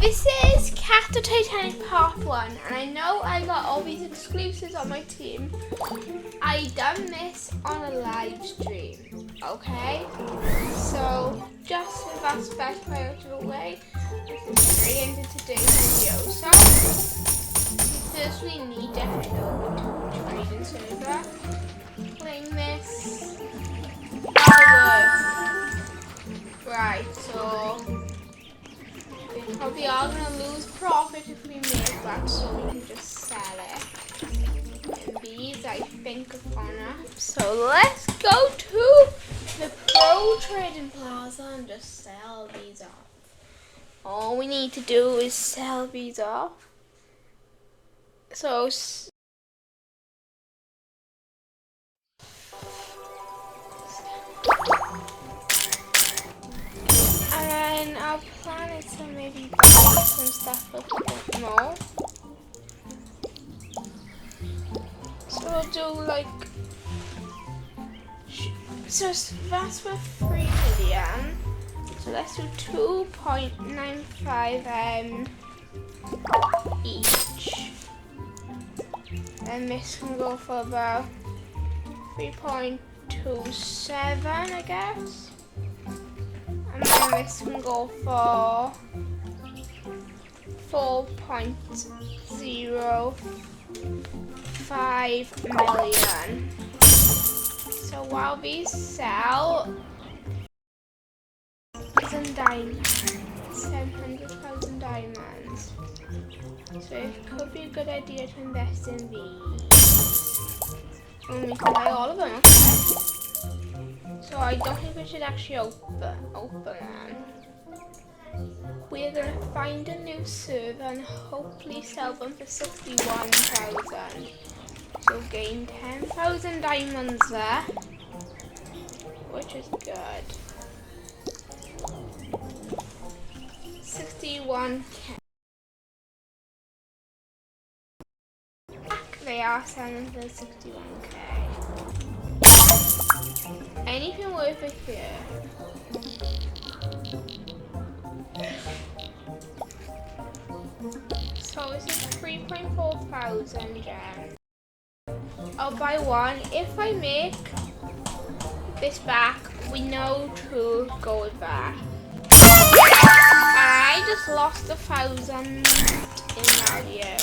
This is To Titanic Part 1, and I know I got all these exclusives on my team. I done this on a live stream, okay? So, just with that specified out of the way, this is straight into today's video. So, first we need definitely to trading server. Playing this. Right, so we probably are going to lose profit if we make that, so we can just sell it. And these, I think, are gone up. So let's go to the Pro Trading Plaza and just sell these off. All we need to do is sell these off. So and our plan is to maybe buy some stuff with a bit more. So we'll do like, so that's for 3 million. So let's do 2.95 each. And this can go for about 3.27, I guess. And then this can go for 4.05 million. So while these sell, 700,000 diamonds, 700,000 diamonds. So it could be a good idea to invest in these. And we can buy all of them, okay? So I don't think we should actually open them. We're gonna find a new server and hopefully sell them for 61,000. So gain 10,000 diamonds there, which is good. 61k. They are selling for 61k. Anything worth it here? So this is 3.4 thousand gems. I'll buy one. If I make this back, we know to go with that. I just lost 1,000 in value.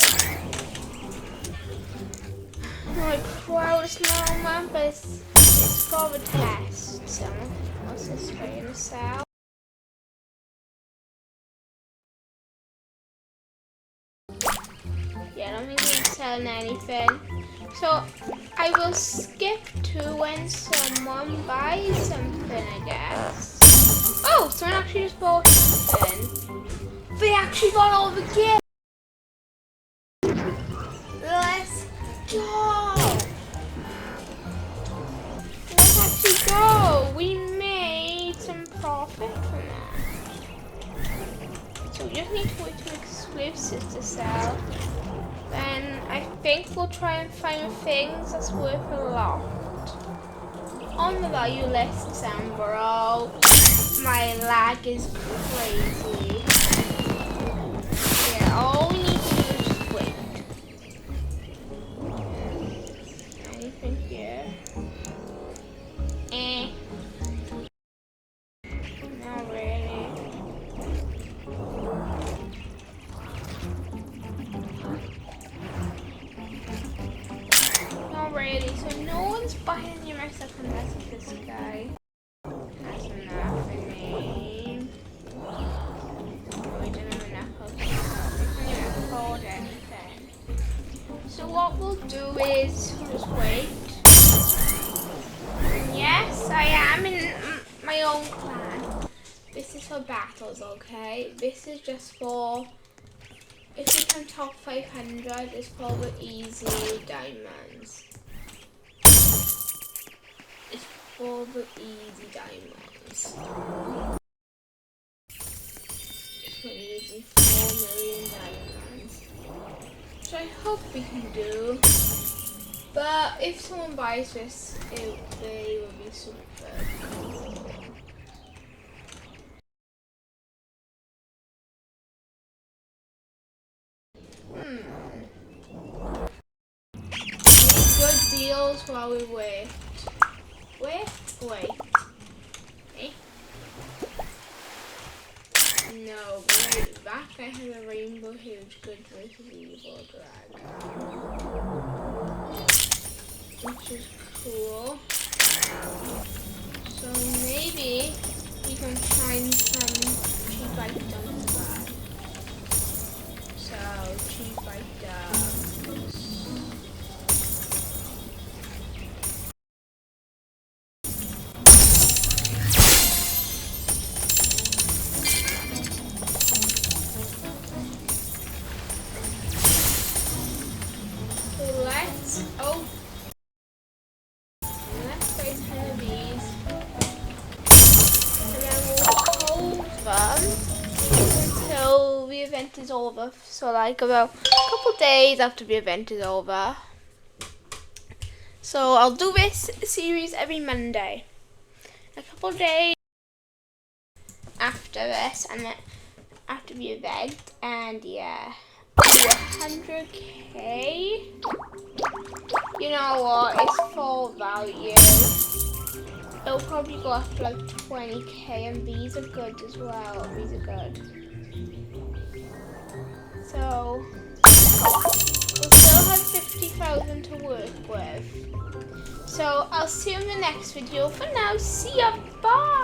My proudest moment, but it's for the test. So what's this way to sell? Yeah, I don't think we're selling anything. So I will skip to when someone buys something, I guess. Oh, someone actually just bought something. They actually bought all the gifts. Let's go. Let's actually go. We made some profit from that. So we just need to wait for exclusives to sell. Then I think we'll try and find things that's worth a lot on the value list, Sam, bro. My lag is crazy. Yeah, all we need to do is just wait. Anything here? Not really. Not really. So no one's buying any of my stuff unless it's this guy. That's enough for me. We didn't have enough of it. We can't even afford anything. So what we'll do is just wait. And yes, I am in my own clan. This is for battles, okay? This is just for if we can top 500, it's for the easy diamonds. It's for the easy diamonds. It's for easy 4 million diamonds. Which I hope we can do. But if someone buys this, they will be super cool. Make good deals while we wait. Wait. Eh? No, but right back I have a rainbow huge good versus evil drag. Which is cool. So maybe we can find some cheap items back. So cheap items. Let's break 10 of these. And then we'll hold them until the event is over. So like about a couple days after the event is over. So I'll do this series every Monday. A couple days after this and then after the event, and yeah. 100k. You know what? It's full value. It'll probably go up to like 20k, and these are good as well. These are good. So we'll still have 50,000 to work with. So I'll see you in the next video. For now, see ya. Bye.